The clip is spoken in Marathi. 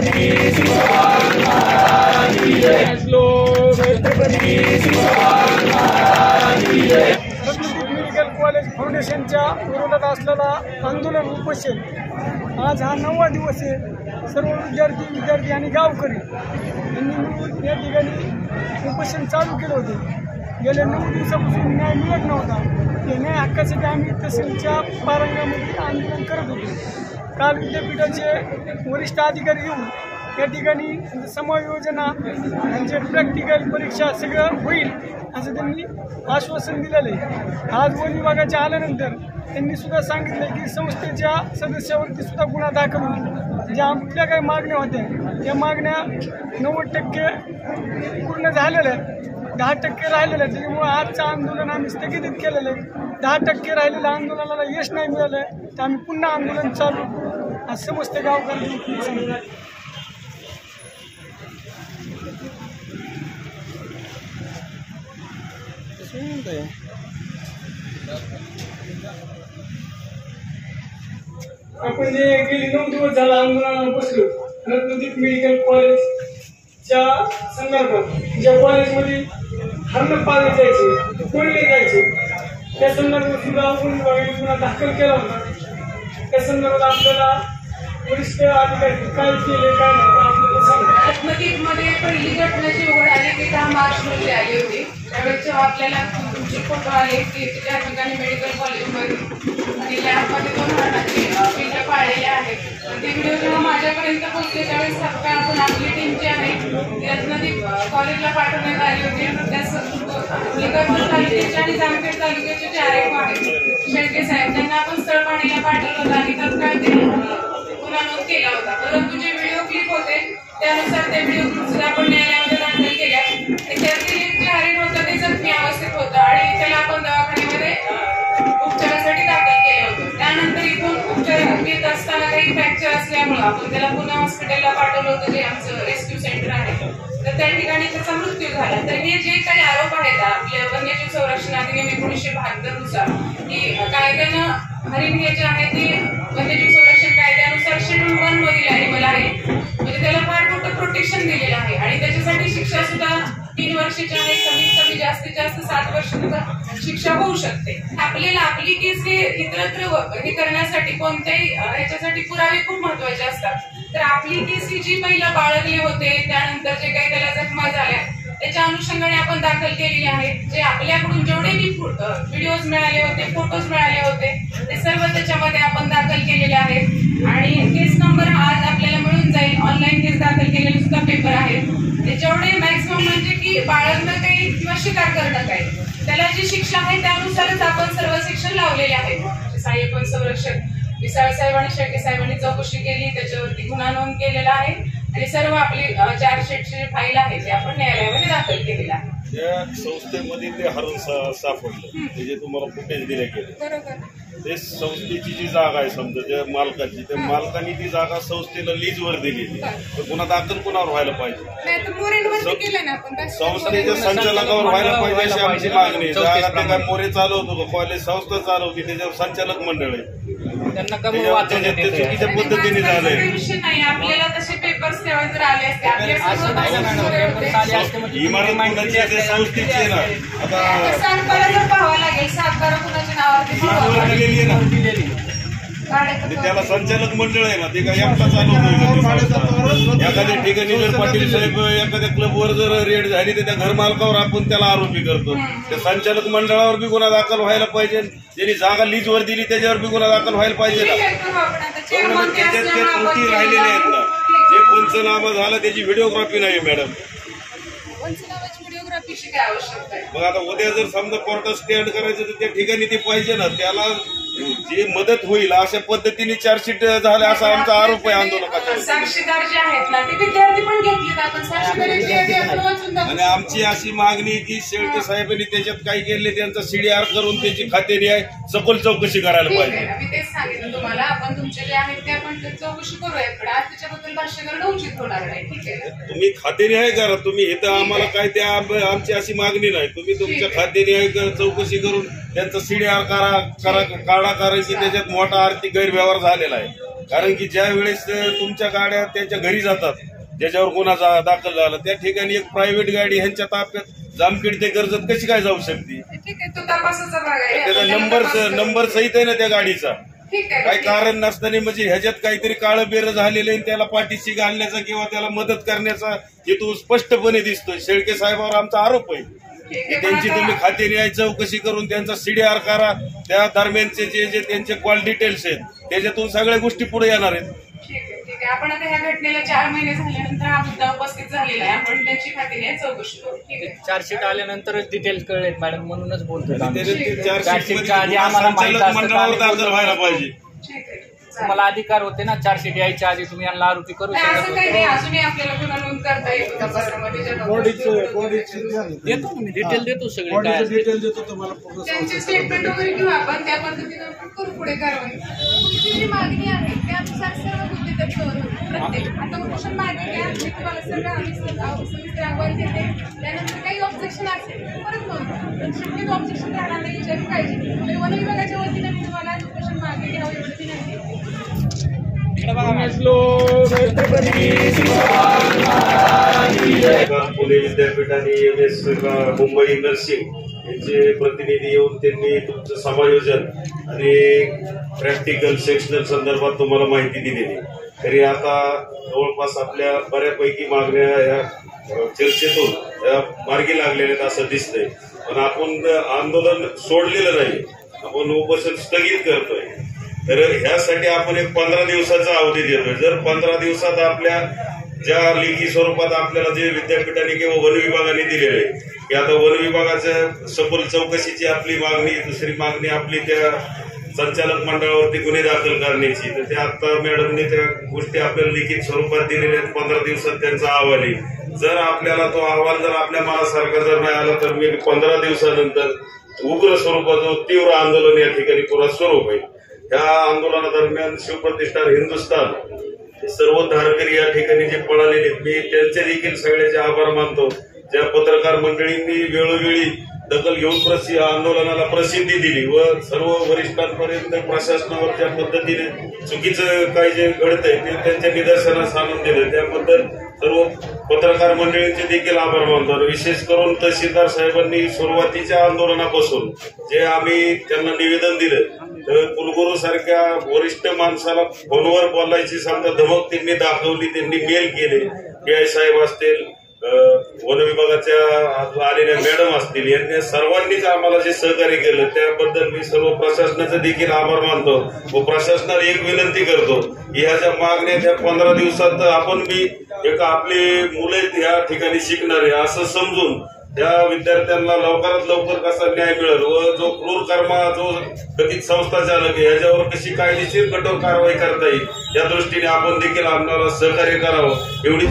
मेडिकल कॉलेज फाउंडेशनच्या विरोधात असलेला आंदोलन उपोषण आज हा 9वा दिवस आहे। सर्व विद्यार्थी आणि गावकरी यांनी मिळून या ठिकाणी उपोषण चालू केलं होते। गेल्या 9 दिवसापासून न्याय मिळत नव्हता। या न्याय हक्कासाठी आम्ही तहसीलच्या पारंगामध्ये आंदोलन करत होतो। काल विद्यापीठाचे वरिष्ठ अधिकारी येऊन या ठिकाणी समायोजना म्हणजे प्रॅक्टिकल परीक्षा सगळं होईल असं त्यांनी आश्वासन दिलेलं आहे। आज वन विभागाच्या आल्यानंतर त्यांनी सुद्धा सांगितलं की संस्थेच्या सदस्यावरती सुद्धा गुन्हा दाखल होईल। ज्या आपल्या काही मागण्या होत्या त्या मागण्या 90% पूर्ण झालेल्या आहेत, 10% राहिलेलं आहे। त्याच्यामुळे आजचं आंदोलन आम्ही स्थगित केलेलं आहे। 10% राहिलेल्या आंदोलनाला यश नाही मिळालं तर आम्ही पुन्हा आंदोलन चालू आज समस्त गावकऱ्यांनी सांगितलं। आपण जे गेली 9 दिवस झाला आंदोलनाला बसलो रत्नदीप मेडिकल कॉलेजच्या संदर्भात ज्या कॉलेजमध्ये हरण पाळले जायचे, कोणले जायचे त्या संदर्भात सुद्धा वन विभागाने गुन्हा दाखल केला होता। त्या संदर्भात आपल्याला वरिष्ठ अधिकारी काय केले काय नाही आपल्याला सांगा। रत्नदीपमध्ये पहिली घटनाची उघड आली की 10 मार्च रोजी आली होती। त्यावेळेस जेव्हा आपल्याला तुमचे फोटो आले की त्या ठिकाणी मेडिकल कॉलेजमध्ये आणि लॅबमध्ये 2 हरणाचे पिल्लं पाळलेले आहेत। ते व्हिडिओ जेव्हा माझ्यापर्यंत पोहोचले त्यावेळेस तात्काळ आपण आपली टीम जी आहे ती रत्नदीप कॉलेजला पाठवण्यात आली होती। त्यास लिंगापूर तालुक्याचे आणि जामखेड तालुक्याचे जे आरएफओ आहेत शेळके साहेब त्यांना आपण स्थळ पाहणीला पाठवलं होतं आणि तात्काळ ते गुन्हा नोंद केला होता। परंतु जे व्हिडिओ क्लिप होते त्यानुसार त्या व्हिडिओ क्लिप सुद्धा आपण न्यायालयामध्ये दाखल केल्या। त्यातील जे हरिण होतं ते जखमी अवस्थेत होतं आणि त्याला आपण दवाखान्यामध्ये उपचारासाठी दाखल केलं होतं। त्यानंतर इथून उपचार घेत असताना काही फ्रॅक्चर असल्यामुळे आपण त्याला पुणे हॉस्पिटलला पाठवलं होतं जे आमचं रेस्क्यू सेंटर आहे। तर त्या ठिकाणी त्याचा मृत्यू झाला। तर हे जे काही आरोप आहेत आपल्या वन्यजीव संरक्षण अधिनियम 1972 नुसार की कायद्यानं हरिण हे जे आहे ते वन्यजीव संरक्षण कायद्यानुसार शेड्यूल 1 मधील ॲनिमल आहे, म्हणजे त्याला फार मोठं प्रोटेक्शन दिलेलं आहे आणि त्याच्यासाठी शिक्षा सुद्धा 3 वर्षाची आहे, कमीत कमी जास्तीत जास्त 7 वर्ष शिक्षा होऊ शकते। आपल्याला आपली केस हे इतरत्र हे करण्यासाठी कोणत्याही ह्याच्यासाठी पुरावे खूप महत्वाचे असतात। तर आपली केस ही जी महिला बाळगले होते त्यानंतर जे काही त्याला जखमा झाल्या त्याच्या अनुषंगाने आपण दाखल केलेले आहेत। जे आपल्याकडून जेवढे मी व्हिडिओज मिळाले होते, फोटोज मिळाले होते ते सर्व त्याच्यामध्ये आपण दाखल केलेले आहेत आणि केस नंबर आज आपल्याला मिळून जाईल। ऑनलाईन केस दाखल केलेले सुद्धा पेपर आहेत। ते जेवढे मॅक्सिमम म्हणजे की बाळगणं काही किंवा शिकार करणं काही त्याला जी शिक्षा आहे त्यानुसारच आपण सर्व सेक्शन लावलेले आहेत। सहाय्यक वन संरक्षक विसाळ साहेब आणि शेळके साहेबांनी चौकशी केली, त्याच्यावरती गुन्हा नोंद केलेला आहे आणि सर्व आपली चार्जशीटची फाईल आहे ते आपण न्यायालयामध्ये दाखल केलेला आहे। त्या संस्थेमध्ये ते हरण सापडलं ते जे तुम्हाला फुटेज दिले गेले बरोबर, ते संस्थेची जी जागा आहे समजा त्या मालकाची, त्या मालकाने ती जागा संस्थेला लीजवर दिलेली, तर गुन्हा दाखल कोणावर व्हायला पाहिजे? संस्थेच्या संचालकावर व्हायला पाहिजे अशी आमची मागणी आहे। जागा ते काय मोरे चालवतो का कॉलेज संस्था चालवते त्याच्यावर संचालक मंडळ आहे, ते चुकीच्या पद्धतीने झालंय। आपल्याला तसे पेपर्स तेव्हा जर आले असते इमारत कोणाची आहे संस्थेची आहे ना, आता पाहावं लागेल सातबारा कुणाच्या नावावरती दिलेली आहे ना, त्याला संचालक मंडळ आहे ना, ते काय एकटा चालवतोय। एखाद्या ठिकाणी जर पाटील साहेब एखाद्या क्लबवर जर रेड झाली तर त्या घरमालकावर आपण त्याला आरोपी करतो। त्या संचालक मंडळावर बी गुन्हा दाखल व्हायला पाहिजे, ज्यांनी जागा लीजवर दिली त्याच्यावर बी गुन्हा दाखल व्हायला पाहिजे ना। त्याच्यात ते त्रुटी राहिलेल्या आहेत ना, जे पंचनामा झाला त्याची व्हिडिओग्राफी नाही मॅडम। मग आता उद्या जर समजा कोर्टात स्टँड करायचं तर त्या ठिकाणी ते पाहिजे ना, त्याला जे मदत होईल अशा पद्धतीने चार्जशीट झाल्या असा आमचा आरोप आहे आंदोलकाचा। साक्षीदार जे आहेत ना ते विद्यार्थी पण घेतले आपण साक्षीदार आणि आमची अशी मागणी की शेळके साहेबांनी त्याच्यात काय केले त्यांचा CDR करून त्याची खातेरी आहे सखोल चौकशी करायला पाहिजे। मी तेच सांगितलं तुम्हाला, आपण तुमचे जे आहेत ते आपण चौकशी करूया, पण आज त्याच्याबद्दल भाष्य करणं उचित होणार नाही। ठीक आहे, तुम्ही खातेरी आहे करा, तुम्ही इथं आम्हाला काय त्या आमची अशी मागणी नाही, तुम्ही तुमच्या खातेरी आहे चौकशी करून त्यांचा CDR काढा कारण की त्याच्यात मोठा आर्थिक गैरव्यवहार झालेला आहे। कारण की ज्या वेळेस तुमच्या गाड्या त्यांच्या घरी जातात, ज्याच्यावर गुन्हा दाखल झाला, त्या ठिकाणी एक प्रायव्हेट गाडी ह्यांच्या ताब्यात जामखेड ते कर्जत कशी काय जाऊ शकते? ठीक आहे, तो तपासाचा भाग आहे. त्याचा नंबर सहित आहे ना त्या गाडीचा. ठीक आहे, काही कारण नसताना म्हणजे ह्याच्यात काहीतरी काळं बेर झालेलं आहे, त्याला पाठीशी घालण्याचा किंवा त्याला मदत करण्याचा हेतू स्पष्टपणे दिसतोय. शेळके साहेबांवर आमचा आरोप आहे की त्यांची तुम्ही खाते न्याय चौकशी करून त्यांचा CDR करा. त्या दरम्यानचे जे त्यांचे कॉल डिटेल्स आहेत त्याच्यातून सगळ्या गोष्टी पुढे येणार आहेत. ठीक आहे. आपण आता ह्या घटनेला 4 महिने झाल्यानंतर हा मुद्दा उपस्थित झालेला आहे. आपण त्यांची खाते न्याय चौकशी करू. ठीक आहे. चार्जशीट आल्यानंतरच डिटेल्स कळलेत मॅडम, म्हणूनच बोलतोय. चार्जशीटच्या आधी आम्हाला मंडळावर दाखल व्हायला पाहिजे. ठीक आहे. तुम्हाला अधिकार होते ना चार्जशीट यायच्या आधी तुम्ही यांना आरोपी करू नाही, शकत असं काही नाही. अजूनही आपल्याला गुन्हा नोंद करता येतो तपासामध्ये. देतो मी डिटेल देतो सगळे काय त्यांचे स्टेटमेंट वगैरे घेऊ आपण, त्या पद्धतीने आपण करू पुढे कारवाई. तुमची जी मागणी आहे त्यानुसार सर्व मुद्दे त्यात कव्हर होतील. प्रत्येक आता उपोषण मागणी मी तुम्हाला सगळं सविस्तर अहवाल देते. त्यानंतर काही ऑब्जेक्शन असेल परत नोंद, पण शक्यतो ऑब्जेक्शन राहणार नाही याची काळजी घ्या. आणि वन विभागाच्या वतीने मी तुम्हाला उपोषण मागे घ्यावं एवढं विनंती. पुणे विद्यापीठ आणि MS मुंबई नर्सिंग यांचे प्रतिनिधी येऊन त्यांनी तुमचं समायोजन आणि प्रॅक्टिकल सेक्शनल संदर्भात तुम्हाला माहिती दिलेली. तरी आता जवळपास आपल्या बऱ्यापैकी मागण्या या चर्चेतून मार्गी लागलेल्या आहेत असं दिसतंय. पण आपण आंदोलन सोडलेलं नाही, आपण उपोषण स्थगित करतोय. तर ह्यासाठी आपण एक 15 दिवसाचा अवधी देतोय. जर 15 दिवसात आपल्या ज्या लेखी स्वरूपात आपल्याला जे विद्यापीठाने किंवा वन विभागाने दिलेले आहे की आता वन विभागाच्या सखोल चौकशीची आपली मागणी, दुसरी मागणी आपली त्या संचालक मंडळावरती गुन्हे दाखल करण्याची, तर त्या आता मॅडमने त्या गोष्टी आपल्याला लिखित स्वरूपात दिलेल्या आहेत. 15 दिवसात त्यांचा अहवाल येईल. जर आपल्याला तो अहवाल जर आपल्या मनासारखा जर नाही आला तर मी 15 दिवसानंतर उग्र स्वरूपाचं तीव्र आंदोलन या ठिकाणी पुरा स्वरूप आहे. त्या आंदोलनादरम्यान शिवप्रतिष्ठान हिंदुस्थान सर्व धारकरी या ठिकाणी जे पळालेले, मी त्यांचे देखील सगळ्याचे आभार मानतो. ज्या पत्रकार मंडळींनी वेळोवेळी दखल घेऊन आंदोलनाला प्रसिद्धी दिली व सर्व वरिष्ठांपर्यंत प्रशासनावर ज्या पद्धतीने चुकीचं काही जे घडतंय ते त्यांच्या निदर्शनास आणून दिलं, त्याबद्दल सर्व पत्रकार मंडळींचे देखील आभार मानतो. विशेष करून तहसीलदार साहेबांनी सुरुवातीच्या आंदोलनापासून जे आम्ही त्यांना निवेदन दिलं, तर कुलगुरू सारख्या वरिष्ठ माणसाला फोनवर बोलायची समजा धमक त्यांनी दाखवली, त्यांनी मेल केले. PI साहेब असतील, वन विभागाच्या आलेल्या मॅडम असतील, यांनी सर्वांनीच आम्हाला जे सहकार्य केलं त्याबद्दल मी सर्व प्रशासनाचा देखील आभार मानतो व प्रशासनाला एक विनंती करतो की ह्या ज्या मागण्या त्या 15 दिवसात आपण बी एक आपले मुलं या ठिकाणी शिकणारे असं समजून त्या विद्यार्थ्यांना लवकरात लवकर कसा न्याय मिळेल व जो क्रूर कर्मा जो कथित संस्था चालक आहे याच्यावर कशी कायदेशीर कठोर कारवाई करता येईल या दृष्टीने आपण देखील आम्हाला सहकार्य करावं एवढी